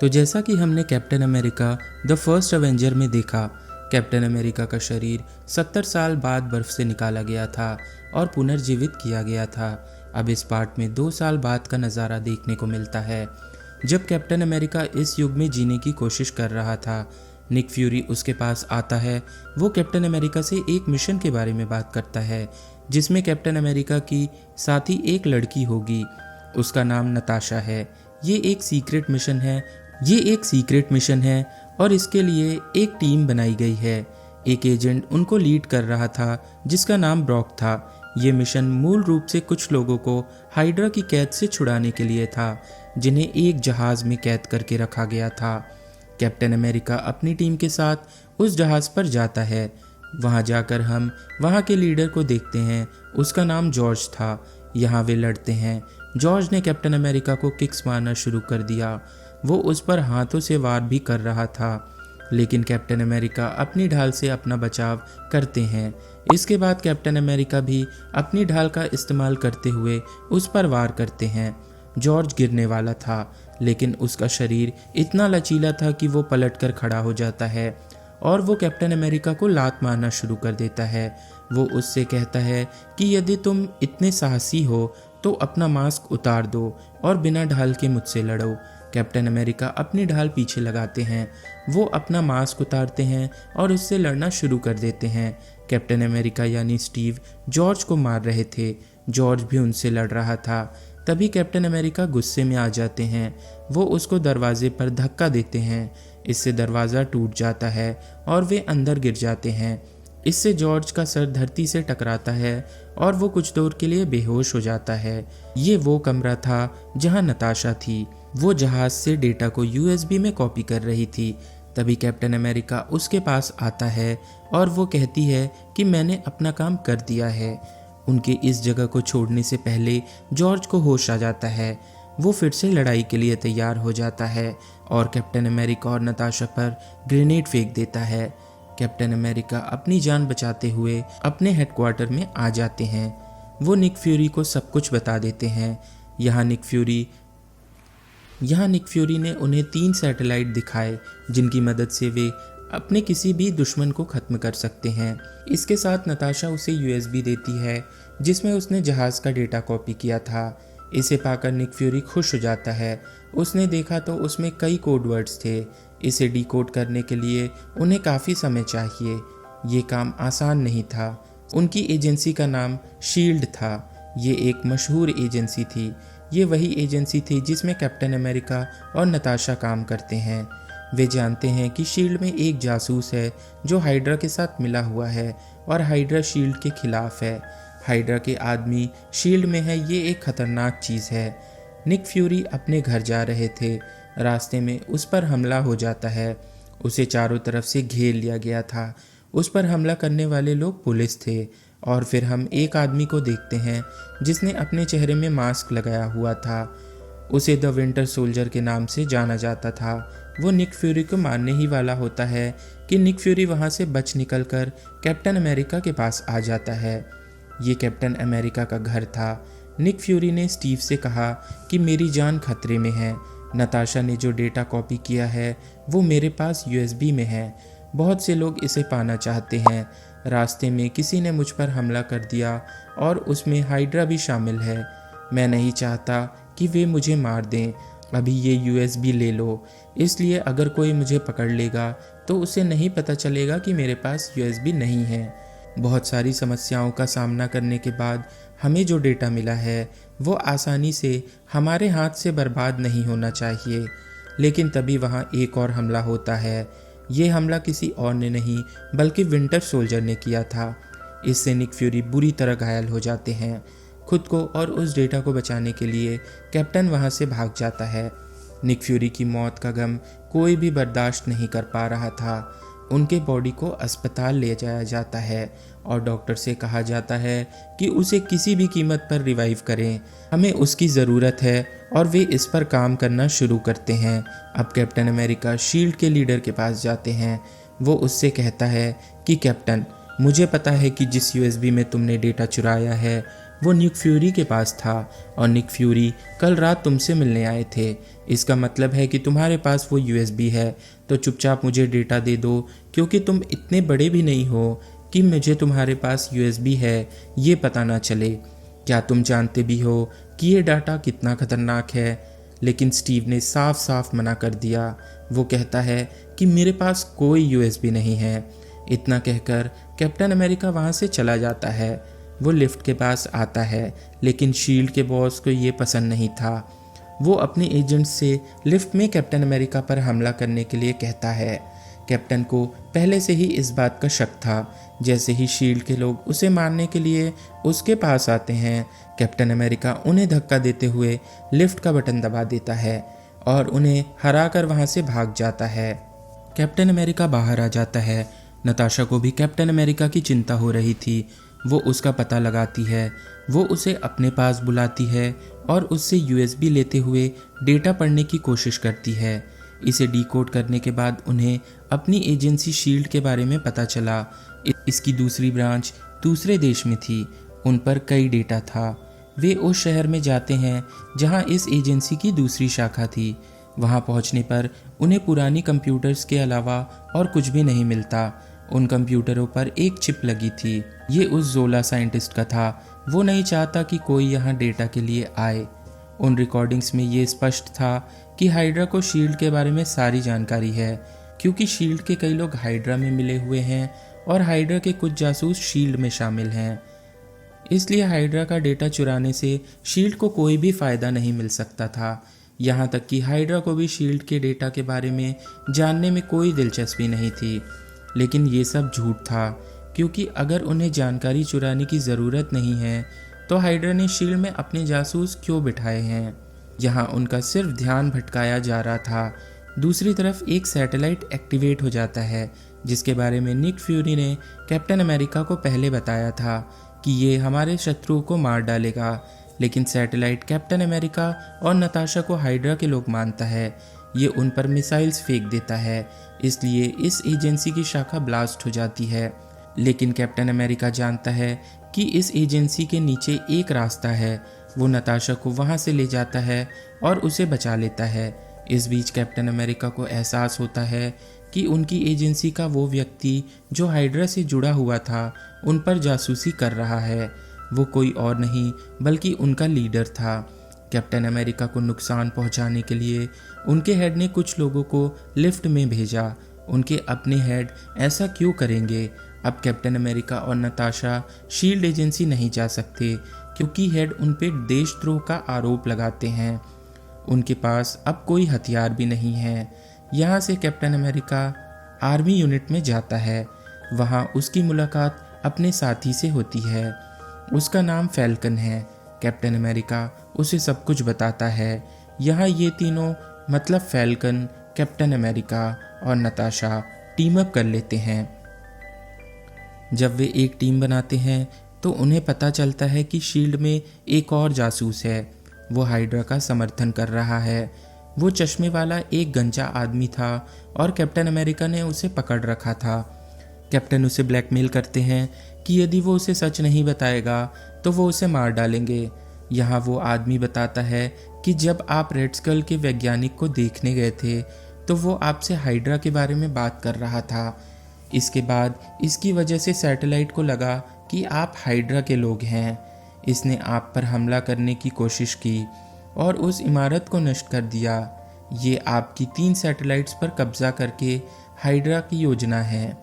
तो जैसा कि हमने captain America the first Avenger में देखा, कैप्टन अमेरिका का शरीर 70 साल बाद बर्फ से निकाला गया था और पुनर्जीवित किया गया था। अब इस पार्ट में 2 साल बाद का नज़ारा देखने को मिलता है, जब कैप्टन अमेरिका इस युग में जीने की कोशिश कर रहा था। निक फ्यूरी उसके पास आता है। वो कैप्टन अमेरिका से एक मिशन के बारे में बात करता है, जिसमें कैप्टन अमेरिका की साथ ही एक लड़की होगी। उसका नाम नताशा है। ये एक सीक्रेट मिशन है और इसके लिए एक टीम बनाई गई है। एक एजेंट उनको लीड कर रहा था जिसका नाम ब्रॉक था। ये मिशन मूल रूप से कुछ लोगों को हाइड्रा की कैद से छुड़ाने के लिए था, जिन्हें एक जहाज में कैद करके रखा गया था। कैप्टन अमेरिका अपनी टीम के साथ उस जहाज पर जाता है। वहां जाकर हम वहां के लीडर को देखते हैं। उसका नाम जॉर्ज था। यहाँ वे लड़ते हैं। जॉर्ज ने कैप्टन अमेरिका को किक्स मारना शुरू कर दिया। वो उस पर हाथों से वार भी कर रहा था, लेकिन कैप्टन अमेरिका अपनी ढाल से अपना बचाव करते हैं। इसके बाद कैप्टन अमेरिका भी अपनी ढाल का इस्तेमाल करते हुए उस पर वार करते हैं। जॉर्ज गिरने वाला था, लेकिन उसका शरीर इतना लचीला था कि वो पलटकर खड़ा हो जाता है और वो कैप्टन अमेरिका को लात मारना शुरू कर देता है। वो उससे कहता है कि यदि तुम इतने साहसी हो तो अपना मास्क उतार दो और बिना ढाल के मुझसे लड़ो। कैप्टन अमेरिका अपनी ढाल पीछे लगाते हैं। वो अपना मास्क उतारते हैं और उससे लड़ना शुरू कर देते हैं। कैप्टन अमेरिका यानी स्टीव जॉर्ज को मार रहे थे। जॉर्ज भी उनसे लड़ रहा था। तभी कैप्टन अमेरिका गुस्से में आ जाते हैं। वो उसको दरवाजे पर धक्का देते हैं। इससे दरवाज़ा टूट जाता है और वे अंदर गिर जाते हैं। इससे जॉर्ज का सर धरती से टकराता है और वो कुछ देर के लिए बेहोश हो जाता है। ये वो कमरा था जहां नताशा थी। वो जहाज से डेटा को यूएसबी में कॉपी कर रही थी। तभी कैप्टन अमेरिका उसके पास आता है और वो कहती है कि मैंने अपना काम कर दिया है। उनके इस जगह को छोड़ने से पहले जॉर्ज को होश आ जाता है। वो फिर से लड़ाई के लिए तैयार हो जाता है और कैप्टन अमेरिका और नताशा पर ग्रेनेड फेंक देता है। कैप्टन अमेरिका अपनी जान बचाते हुए अपने हेडक्वार्टर में आ जाते हैं। वो निक फ्यूरी को सब कुछ बता देते हैं। यहाँ निक फ्यूरी ने उन्हें 3 सैटेलाइट दिखाए, जिनकी मदद से वे अपने किसी भी दुश्मन को खत्म कर सकते हैं। इसके साथ नताशा उसे यूएसबी देती है, जिसमें उसने जहाज़ का डेटा कॉपी किया था। इसे पाकर निक फ्यूरी खुश हो जाता है। उसने देखा तो उसमें कई कोड वर्ड्स थे। इसे डिकोड करने के लिए उन्हें काफ़ी समय चाहिए। ये काम आसान नहीं था। उनकी एजेंसी का नाम शील्ड था। ये एक मशहूर एजेंसी थी। ये वही एजेंसी थी जिसमें कैप्टन अमेरिका और नताशा काम करते हैं। वे जानते हैं कि शील्ड में एक जासूस है जो हाइड्रा के साथ मिला हुआ है और हाइड्रा शील्ड के खिलाफ है। हाइड्रा के आदमी शील्ड में है। ये एक खतरनाक चीज़ है। निक फ्यूरी अपने घर जा रहे थे। रास्ते में उस पर हमला हो जाता है। उसे चारों तरफ से घेर लिया गया था। उस पर हमला करने वाले लोग पुलिस थे। और फिर हम एक आदमी को देखते हैं जिसने अपने चेहरे में मास्क लगाया हुआ था। उसे द विंटर सोल्जर के नाम से जाना जाता था। वो निक फ्यूरी को मारने ही वाला होता है कि निक फ्यूरी वहाँ से बच निकलकर कैप्टन अमेरिका के पास आ जाता है। ये कैप्टन अमेरिका का घर था। निक फ्यूरी ने स्टीव से कहा कि मेरी जान खतरे में है। नताशा ने जो डेटा कॉपी किया है वो मेरे पास यूएसबी में है। बहुत से लोग इसे पाना चाहते हैं। रास्ते में किसी ने मुझ पर हमला कर दिया और उसमें हाइड्रा भी शामिल है। मैं नहीं चाहता कि वे मुझे मार दें। अभी ये यूएसबी ले लो। इसलिए अगर कोई मुझे पकड़ लेगा तो उसे नहीं पता चलेगा कि मेरे पास यूएसबी नहीं है। बहुत सारी समस्याओं का सामना करने के बाद हमें जो डेटा मिला है वो आसानी से हमारे हाथ से बर्बाद नहीं होना चाहिए। लेकिन तभी वहाँ एक और हमला होता है। ये हमला किसी और ने नहीं बल्कि विंटर सोल्जर ने किया था। इससे निक फ्यूरी बुरी तरह घायल हो जाते हैं। खुद को और उस डेटा को बचाने के लिए कैप्टन वहाँ से भाग जाता है। निक फ्यूरी की मौत का गम कोई भी बर्दाश्त नहीं कर पा रहा था। उनके बॉडी को अस्पताल ले जाया जाता है और डॉक्टर से कहा जाता है कि उसे किसी भी कीमत पर रिवाइव करें। हमें उसकी ज़रूरत है और वे इस पर काम करना शुरू करते हैं। अब कैप्टन अमेरिका शील्ड के लीडर के पास जाते हैं। वो उससे कहता है कि कैप्टन, मुझे पता है कि जिस यूएसबी में तुमने डेटा चुराया है वो निक फ्यूरी के पास था और निक फ्यूरी कल रात तुमसे मिलने आए थे। इसका मतलब है कि तुम्हारे पास वो यूएसबी है, तो चुपचाप मुझे डेटा दे दो, क्योंकि तुम इतने बड़े भी नहीं हो कि मुझे तुम्हारे पास यूएसबी है ये पता ना चले। क्या तुम जानते भी हो कि ये डाटा कितना खतरनाक है? लेकिन स्टीव ने साफ साफ मना कर दिया। वो कहता है कि मेरे पास कोई यूएसबी नहीं है। इतना कहकर कैप्टन अमेरिका वहाँ से चला जाता है। वो लिफ्ट के पास आता है, लेकिन शील्ड के बॉस को ये पसंद नहीं था। वो अपने एजेंट से लिफ्ट में कैप्टन अमेरिका पर हमला करने के लिए कहता है। कैप्टन को पहले से ही इस बात का शक था। जैसे ही शील्ड के लोग उसे मारने के लिए उसके पास आते हैं, कैप्टन अमेरिका उन्हें धक्का देते हुए लिफ्ट का बटन दबा देता है और उन्हें हराकर वहां से भाग जाता है। कैप्टन अमेरिका बाहर आ जाता है। नताशा को भी कैप्टन अमेरिका की चिंता हो रही थी। वो उसका पता लगाती है। वो उसे अपने पास बुलाती है और उससे यूएसबी लेते हुए डेटा पढ़ने की कोशिश करती है। इसे डिकोड करने के बाद उन्हें अपनी एजेंसी शील्ड के बारे में पता चला। इसकी दूसरी ब्रांच दूसरे देश में थी। उन पर कई डेटा था। वे उस शहर में जाते हैं जहां इस एजेंसी की दूसरी शाखा थी। वहां पहुंचने पर उन्हें पुरानी कंप्यूटर्स के अलावा और कुछ भी नहीं मिलता। उन कंप्यूटरों पर एक चिप लगी थी। ये उस जोला साइंटिस्ट का था। वो नहीं चाहता कि कोई यहाँ डेटा के लिए आए। उन रिकॉर्डिंग्स में ये स्पष्ट था कि हाइड्रा को शील्ड के बारे में सारी जानकारी है, क्योंकि शील्ड के कई लोग हाइड्रा में मिले हुए हैं और हाइड्रा के कुछ जासूस शील्ड में शामिल हैं। इसलिए हाइड्रा का डेटा चुराने से शील्ड को कोई भी फ़ायदा नहीं मिल सकता था। यहाँ तक कि हाइड्रा को भी शील्ड के डेटा के बारे में जानने में कोई दिलचस्पी नहीं थी। लेकिन ये सब झूठ था, क्योंकि अगर उन्हें जानकारी चुराने की ज़रूरत नहीं है तो हाइड्रा ने शील्ड में अपने जासूस क्यों बिठाए हैं? यहाँ उनका सिर्फ ध्यान भटकाया जा रहा था। दूसरी तरफ एक सैटेलाइट एक्टिवेट हो जाता है, जिसके बारे में निक फ्यूरी ने कैप्टन अमेरिका को पहले बताया था कि ये हमारे शत्रुओं को मार डालेगा। लेकिन सैटेलाइट कैप्टन अमेरिका और नताशा को हाइड्रा के लोग मानता है। ये उन पर मिसाइल्स फेंक देता है, इसलिए इस एजेंसी की शाखा ब्लास्ट हो जाती है। लेकिन कैप्टन अमेरिका जानता है कि इस एजेंसी के नीचे एक रास्ता है। वो नताशा को वहां से ले जाता है और उसे बचा लेता है। इस बीच कैप्टन अमेरिका को एहसास होता है कि उनकी एजेंसी का वो व्यक्ति जो हाइड्रा से जुड़ा हुआ था उन पर जासूसी कर रहा है। वो कोई और नहीं बल्कि उनका लीडर था। कैप्टन अमेरिका को नुकसान पहुंचाने के लिए उनके हेड ने कुछ लोगों को लिफ्ट में भेजा। उनके अपने हेड ऐसा क्यों करेंगे? अब कैप्टन अमेरिका और नताशा शील्ड एजेंसी नहीं जा सकते, क्योंकि हेड उन पे देशद्रोह का आरोप लगाते हैं। उनके पास अब कोई हथियार भी नहीं है। यहाँ से कैप्टन अमेरिका आर्मी यूनिट में जाता है। वहाँ उसकी मुलाकात अपने साथी से होती है। उसका नाम फैल्कन है। कैप्टन अमेरिका उसे सब कुछ बताता है। यहाँ ये तीनों मतलब फैल्कन, कैप्टन अमेरिका और नताशा टीम अप कर लेते हैं। जब वे एक टीम बनाते हैं तो उन्हें पता चलता है कि शील्ड में एक और जासूस है। वो हाइड्रा का समर्थन कर रहा है। वो चश्मे वाला एक गंजा आदमी था और कैप्टन अमेरिका ने उसे पकड़ रखा था। कैप्टन उसे ब्लैकमेल करते हैं कि यदि वो उसे सच नहीं बताएगा तो वो उसे मार डालेंगे। यहाँ वो आदमी बताता है कि जब आप रेड स्कल के वैज्ञानिक को देखने गए थे तो वो आपसे हाइड्रा के बारे में बात कर रहा था। इसके बाद इसकी वजह से सैटेलाइट को लगा कि आप हाइड्रा के लोग हैं। इसने आप पर हमला करने की कोशिश की और उस इमारत को नष्ट कर दिया। ये आपकी 3 सैटेलाइट्स पर कब्जा करके हाइड्रा की योजना है।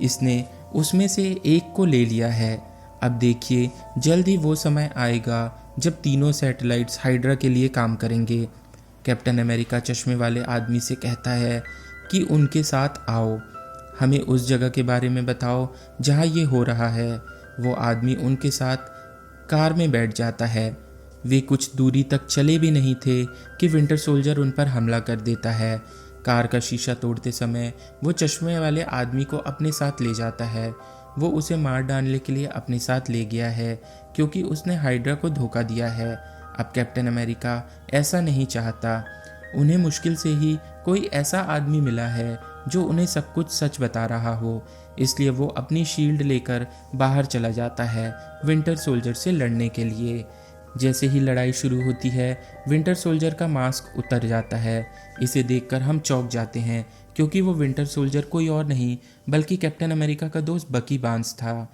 इसने उसमें से एक को ले लिया है। अब देखिए, जल्द ही वो समय आएगा जब तीनों सैटेलाइट्स हाइड्रा के लिए काम करेंगे। कैप्टन अमेरिका चश्मे वाले आदमी से कहता है कि उनके साथ आओ, हमें उस जगह के बारे में बताओ जहां ये हो रहा है। वो आदमी उनके साथ कार में बैठ जाता है। वे कुछ दूरी तक चले भी नहीं थे कि विंटर सोल्जर उन पर हमला कर देता है। कार का शीशा तोड़ते समय वो चश्मे वाले आदमी को अपने साथ ले जाता है। वो उसे मार डालने के लिए अपने साथ ले गया है, क्योंकि उसने हाइड्रा को धोखा दिया है। अब कैप्टन अमेरिका ऐसा नहीं चाहता। उन्हें मुश्किल से ही कोई ऐसा आदमी मिला है जो उन्हें सब कुछ सच बता रहा हो। इसलिए वो अपनी शील्ड लेकर बाहर चला जाता है विंटर सोल्जर से लड़ने के लिए। जैसे ही लड़ाई शुरू होती है विंटर सोल्जर का मास्क उतर जाता है। इसे देखकर हम चौंक जाते हैं क्योंकि वो विंटर सोल्जर कोई और नहीं बल्कि कैप्टन अमेरिका का दोस्त बकी बार्न्स था।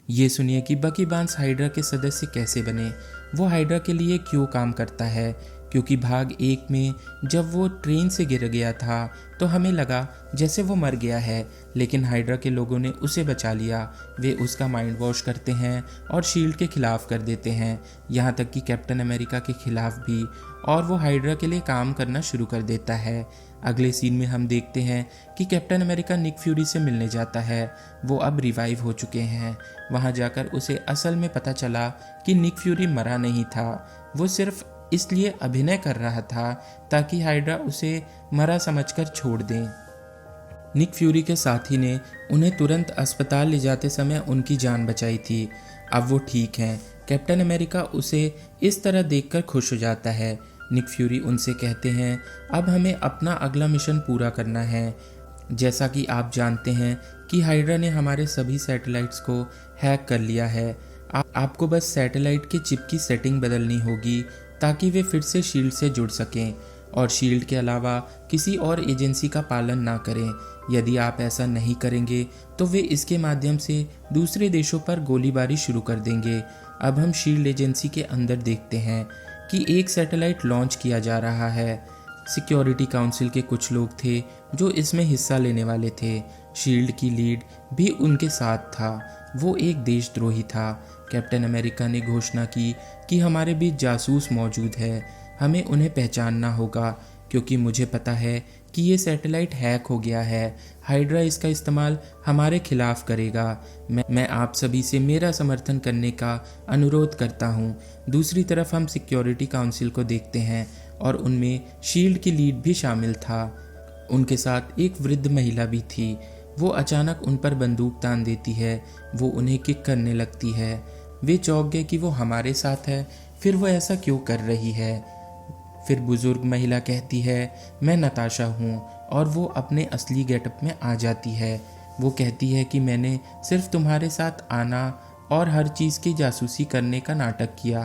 ये सुनिए कि बकी बार्न्स हाइड्रा के सदस्य कैसे बने, वो हाइड्रा के लिए क्यों काम करता है। क्योंकि भाग 1 में जब वो ट्रेन से गिर गया था तो हमें लगा जैसे वो मर गया है, लेकिन हाइड्रा के लोगों ने उसे बचा लिया। वे उसका माइंड वॉश करते हैं और शील्ड के खिलाफ कर देते हैं, यहाँ तक कि कैप्टन अमेरिका के खिलाफ भी, और वो हाइड्रा के लिए काम करना शुरू कर देता है। अगले सीन में हम देखते हैं कि कैप्टन अमेरिका निक फ्यूरी से मिलने जाता है। वो अब रिवाइव हो चुके हैं। वहाँ जाकर उसे असल में पता चला कि निक फ्यूरी मरा नहीं था, वो सिर्फ इसलिए अभिनय कर रहा था ताकि हाइड्रा उसे मरा समझकर छोड़ दें। निक फ्यूरी के साथी ने उन्हें तुरंत अस्पताल ले जाते समय उनकी जान बचाई थी। अब वो ठीक हैं। कैप्टन अमेरिका उसे इस तरह देखकर खुश हो जाता है। निक फ्यूरी उनसे कहते हैं, अब हमें अपना अगला मिशन पूरा करना है। जैसा कि आप जानते हैं कि हाइड्रा ने हमारे सभी सैटेलाइट्स को हैक कर लिया है। आपको बस सैटेलाइट के चिप की सेटिंग बदलनी होगी ताकि वे फिर से शील्ड से जुड़ सकें और शील्ड के अलावा किसी और एजेंसी का पालन ना करें। यदि आप ऐसा नहीं करेंगे तो वे इसके माध्यम से दूसरे देशों पर गोलीबारी शुरू कर देंगे। अब हम शील्ड एजेंसी के अंदर देखते हैं कि एक सैटेलाइट लॉन्च किया जा रहा है। सिक्योरिटी काउंसिल के कुछ लोग थे जो इसमें हिस्सा लेने वाले थे। शील्ड की लीड भी उनके साथ था। वो एक देशद्रोही था। कैप्टन अमेरिका ने घोषणा की कि हमारे बीच जासूस मौजूद है, हमें उन्हें पहचानना होगा क्योंकि मुझे पता है कि ये सैटेलाइट हैक हो गया है। हाइड्रा इसका इस्तेमाल हमारे खिलाफ करेगा। मैं आप सभी से मेरा समर्थन करने का अनुरोध करता हूँ। दूसरी तरफ हम सिक्योरिटी काउंसिल को देखते हैं और उनमें शील्ड की लीड भी शामिल था। उनके साथ एक वृद्ध महिला भी थी। वो अचानक उन पर बंदूक तान देती है। वो उन्हें किक करने लगती है। वे चौंक गए कि वो हमारे साथ है, फिर वो ऐसा क्यों कर रही है। फिर बुजुर्ग महिला कहती है, मैं नताशा हूँ, और वो अपने असली गेटअप में आ जाती है। वो कहती है कि मैंने सिर्फ तुम्हारे साथ आना और हर चीज़ की जासूसी करने का नाटक किया।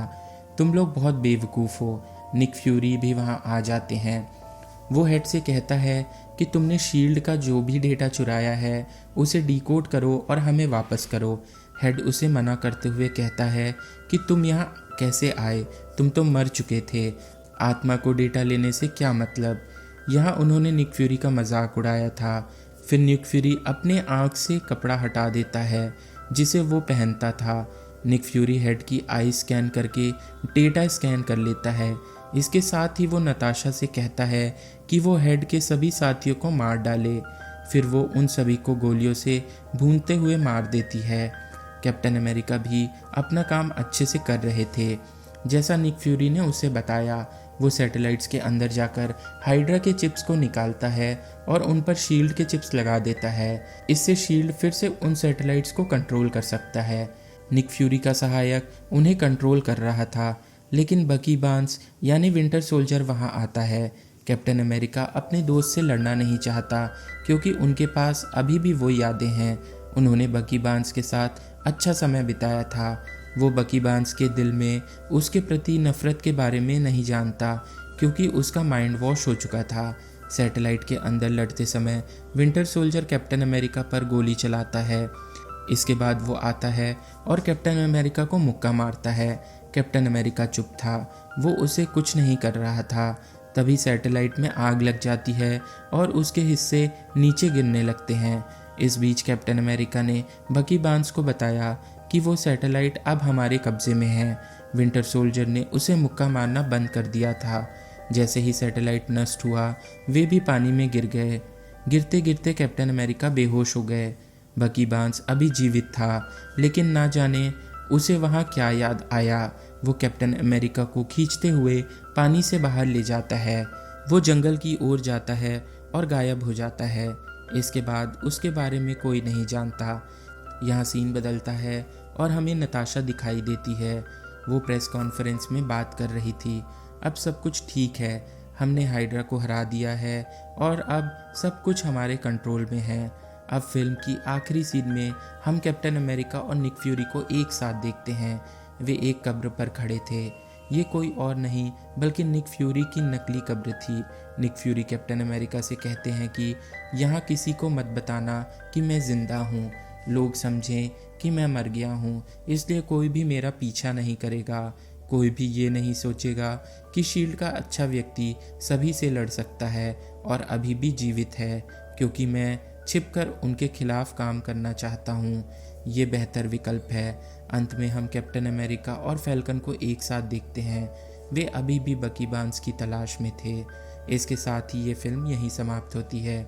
तुम लोग बहुत बेवकूफ़ हो। निक फ्यूरी भी वहाँ आ जाते हैं। वो हेड से कहता है कि तुमने शील्ड का जो भी डेटा चुराया है उसे डिकोड करो और हमें वापस करो। हेड उसे मना करते हुए कहता है कि तुम यहाँ कैसे आए, तुम तो मर चुके थे। आत्मा को डेटा लेने से क्या मतलब। यहाँ उन्होंने निक फ्यूरी का मजाक उड़ाया था। फिर निक फ्यूरी अपने आँख से कपड़ा हटा देता है जिसे वो पहनता था। निक फ्यूरी हेड की आई स्कैन करके डेटा स्कैन कर लेता है। इसके साथ ही वो नताशा से कहता है कि वो हेड के सभी साथियों को मार डाले। फिर वो उन सभी को गोलियों से भूनते हुए मार देती है। कैप्टन अमेरिका भी अपना काम अच्छे से कर रहे थे जैसा निक फ्यूरी ने उसे बताया। वो सैटेलाइट्स के अंदर जाकर हाइड्रा के चिप्स को निकालता है और उन पर शील्ड के चिप्स लगा देता है। इससे शील्ड फिर से उन सैटेलाइट्स को कंट्रोल कर सकता है। निक फ्यूरी का सहायक उन्हें कंट्रोल कर रहा था, लेकिन बकी बार्न्स यानी विंटर सोल्जर वहां आता है। कैप्टन अमेरिका अपने दोस्त से लड़ना नहीं चाहता क्योंकि उनके पास अभी भी वो यादें हैं। उन्होंने बकी बार्न्स के साथ अच्छा समय बिताया था। वो बकी बार्न्स के दिल में उसके प्रति नफरत के बारे में नहीं जानता क्योंकि उसका माइंड वॉश हो चुका था। सैटेलाइट के अंदर लड़ते समय विंटर सोल्जर कैप्टन अमेरिका पर गोली चलाता है। इसके बाद वो आता है और कैप्टन अमेरिका को मुक्का मारता है। कैप्टन अमेरिका चुप था, वो उसे कुछ नहीं कर रहा था। तभी सैटेलाइट में आग लग जाती है और उसके हिस्से नीचे गिरने लगते हैं। इस बीच कैप्टन अमेरिका ने बकी बार्न्स को बताया कि वो सैटेलाइट अब हमारे कब्जे में है। विंटर सोल्जर ने उसे मुक्का मारना बंद कर दिया था। जैसे ही सैटेलाइट नष्ट हुआ वे भी पानी में गिर गए। गिरते गिरते कैप्टन अमेरिका बेहोश हो गए। बकी बार्न्स अभी जीवित था, लेकिन ना जाने उसे वहाँ क्या याद आया। वो कैप्टन अमेरिका को खींचते हुए पानी से बाहर ले जाता है। वो जंगल की ओर जाता है और गायब हो जाता है। इसके बाद उसके बारे में कोई नहीं जानता। यहाँ सीन बदलता है और हमें नताशा दिखाई देती है। वो प्रेस कॉन्फ्रेंस में बात कर रही थी। अब सब कुछ ठीक है, हमने हाइड्रा को हरा दिया है और अब सब कुछ हमारे कंट्रोल में है। अब फिल्म की आखिरी सीन में हम कैप्टन अमेरिका और निक फ्यूरी को एक साथ देखते हैं। वे एक कब्र पर खड़े थे। ये कोई और नहीं बल्कि निक फ्यूरी की नकली कब्र थी। निक फ्यूरी कैप्टन अमेरिका से कहते हैं कि यहाँ किसी को मत बताना कि मैं ज़िंदा हूँ। लोग समझें कि मैं मर गया हूँ, इसलिए कोई भी मेरा पीछा नहीं करेगा। कोई भी ये नहीं सोचेगा कि शील्ड का अच्छा व्यक्ति सभी से लड़ सकता है और अभी भी जीवित है, क्योंकि मैं छिपकर उनके खिलाफ काम करना चाहता हूँ। ये बेहतर विकल्प है। अंत में हम कैप्टन अमेरिका और फैल्कन को एक साथ देखते हैं। वे अभी भी बकी बार्न्स की तलाश में थे। इसके साथ ही ये फिल्म यहीं समाप्त होती है।